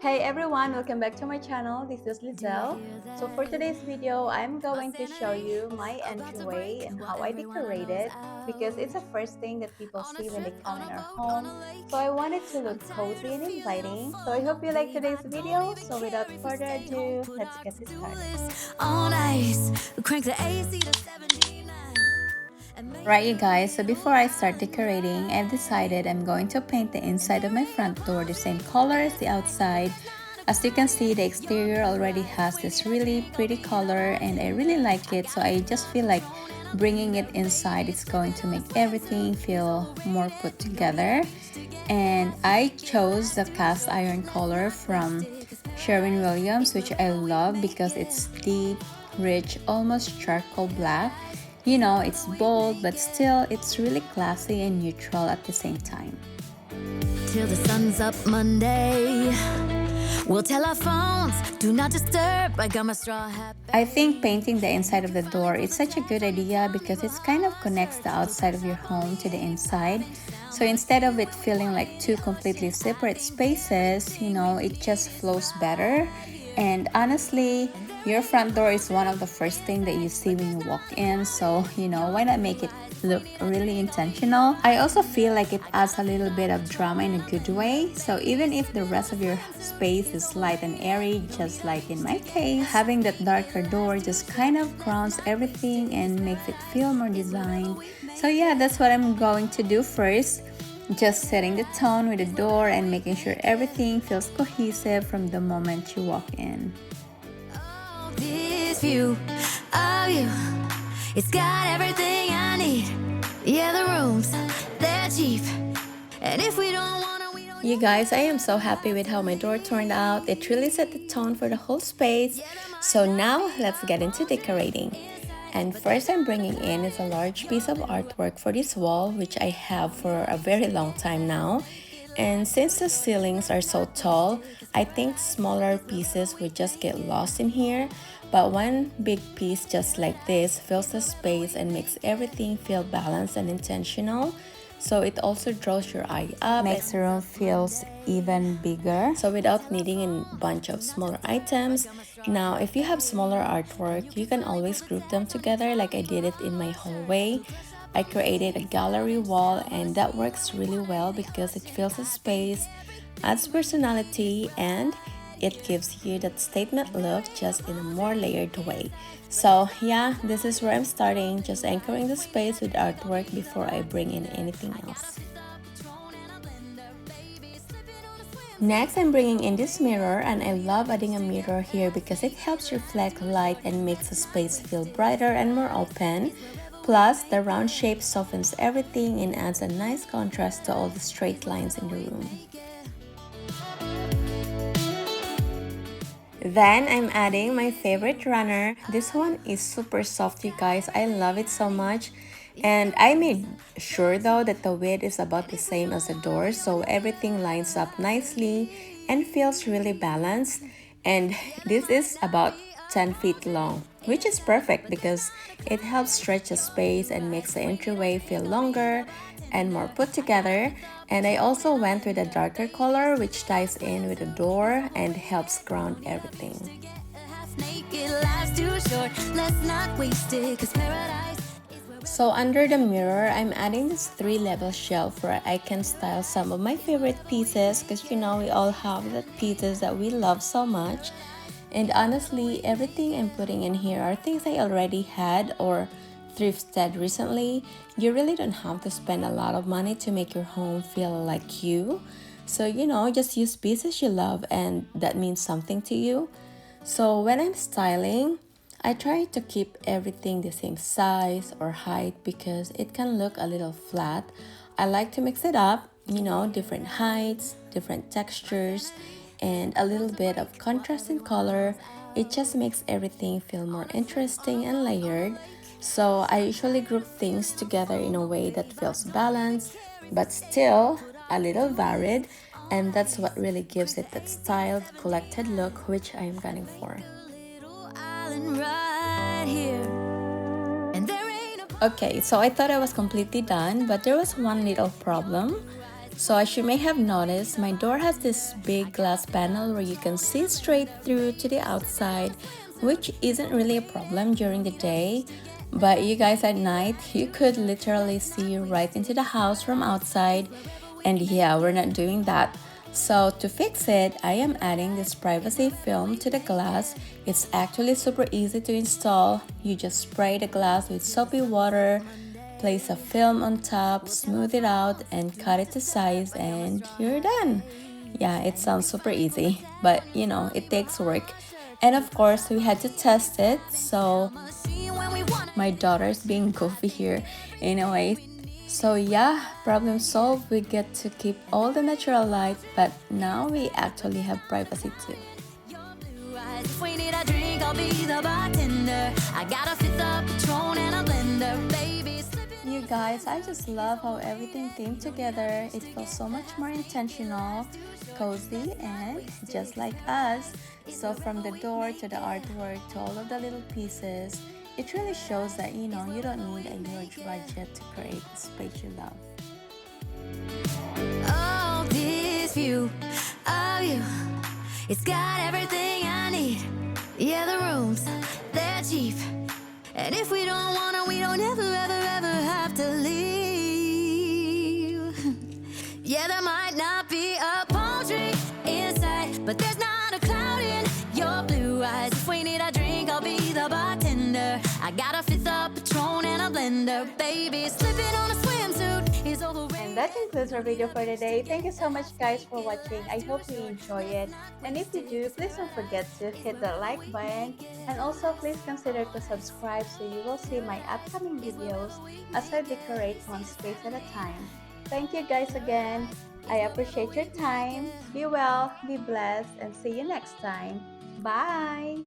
Hey everyone, welcome back to my channel. This is Lizelle. So for today's video, I'm going to show you my entryway and how I decorate it because it's the first thing that people see when they come in our home. So I want it to look cozy and inviting. So I hope you like today's video. So without further ado, let's get this started. Right, you guys, so before I start decorating, I've decided I'm going to paint the inside of my front door the same color as the outside. As you can see, the exterior already has this really pretty color and I really like it, so I just feel like bringing it inside is going to make everything feel more put together. And I chose the cast iron color from Sherwin-Williams, which I love because it's deep, rich, almost charcoal black. You know, it's bold, but still, it's really classy and neutral at the same time. Till the sun's up Monday, we'll tell our phones, do not disturb. I got my straw hat. I think painting the inside of the door is such a good idea because it kind of connects the outside of your home to the inside. So instead of it feeling like two completely separate spaces, you know, it just flows better. And honestly, your front door is one of the first things that you see when you walk in, so you know, why not make it look really intentional? I also feel like it adds a little bit of drama in a good way, so even if the rest of your space is light and airy, just like in my case, having that darker door just kind of grounds everything and makes it feel more designed. So yeah, that's what I'm going to do first. Just setting the tone with the door and making sure everything feels cohesive from the moment you walk in. This view of you, it's got everything I need. Yeah, the rooms, they're cheap. And if we don't wanna, we don't. You guys, I am so happy with how my door turned out. It really set the tone for the whole space. So now let's get into decorating. And first I'm bringing in is a large piece of artwork for this wall, which I have for a very long time now. And since the ceilings are so tall, I think smaller pieces would just get lost in here. But one big piece just like this fills the space and makes everything feel balanced and intentional. So it also draws your eye up, makes the room feels even bigger. So without needing a bunch of smaller items. Now, if you have smaller artwork, you can always group them together like I did it in my hallway. I created a gallery wall and that works really well because it fills the space, adds personality, and it gives you that statement look just in a more layered way. So yeah, this is where I'm starting, just anchoring the space with artwork before I bring in anything else. Next, I'm bringing in this mirror, and I love adding a mirror here because it helps reflect light and makes the space feel brighter and more open. Plus, the round shape softens everything and adds a nice contrast to all the straight lines in the room. Then I'm adding my favorite runner. This one is super soft, you guys. I love it so much. And I made sure though that the width is about the same as the door, so everything lines up nicely and feels really balanced. And this is about 10 feet long, which is perfect because it helps stretch the space and makes the entryway feel longer and more put together. And I also went with a darker color which ties in with the door and helps ground everything. So under the mirror, I'm adding this 3-level shelf where I can style some of my favorite pieces because you know we all have the pieces that we love so much. And honestly, everything I'm putting in here are things I already had or thrifted recently. You really don't have to spend a lot of money to make your home feel like you. So you know, just use pieces you love and that means something to you. So when I'm styling, I try to keep everything the same size or height because it can look a little flat. I like to mix it up, you know, different heights, different textures, and a little bit of contrast in color. It just makes everything feel more interesting and layered. So I usually group things together in a way that feels balanced, but still a little varied, and that's what really gives it that styled, collected look which I am gunning for. Okay, so I thought I was completely done, but there was one little problem. So as you may have noticed, my door has this big glass panel where you can see straight through to the outside, which isn't really a problem during the day. But you guys, at night, you could literally see right into the house from outside. And yeah, we're not doing that. So to fix it, I am adding this privacy film to the glass. It's actually super easy to install. You just spray the glass with soapy water, place a film on top, smooth it out, and cut it to size, and you're done. Yeah, it sounds super easy, but you know, it takes work. And of course, we had to test it, so my daughter's being goofy here in a way. So yeah, problem solved. We get to keep all the natural light, but now we actually have privacy too. If we need a drink, I'll be the bartender. I got a fifth of Patron and a blender, baby. You guys, I just love how everything came together. It feels so much more intentional, cozy, and just like us. So from the door to the artwork to all of the little pieces, it really shows that you know you don't need a huge budget to create the space you love. Oh, this view of you, it's got everything I need. Yeah, the rooms, they're cheap. And if we don't wanna, we don't ever, ever, ever have to leave. Yeah, there might not be a palm tree inside, but there's not a cloud in your blue eyes. If we need a drink, I'll be the bartender. I got a fifth of Patron and a blender, baby. Slipping on a swimsuit is overrated. And that concludes our video for today. Thank you so much guys for watching. I hope you enjoy it. And if you do, please don't forget to hit the like button. And also please consider to subscribe so you will see my upcoming videos as I decorate one space at a time. Thank you guys again. I appreciate your time. Be well, be blessed, and see you next time. Bye!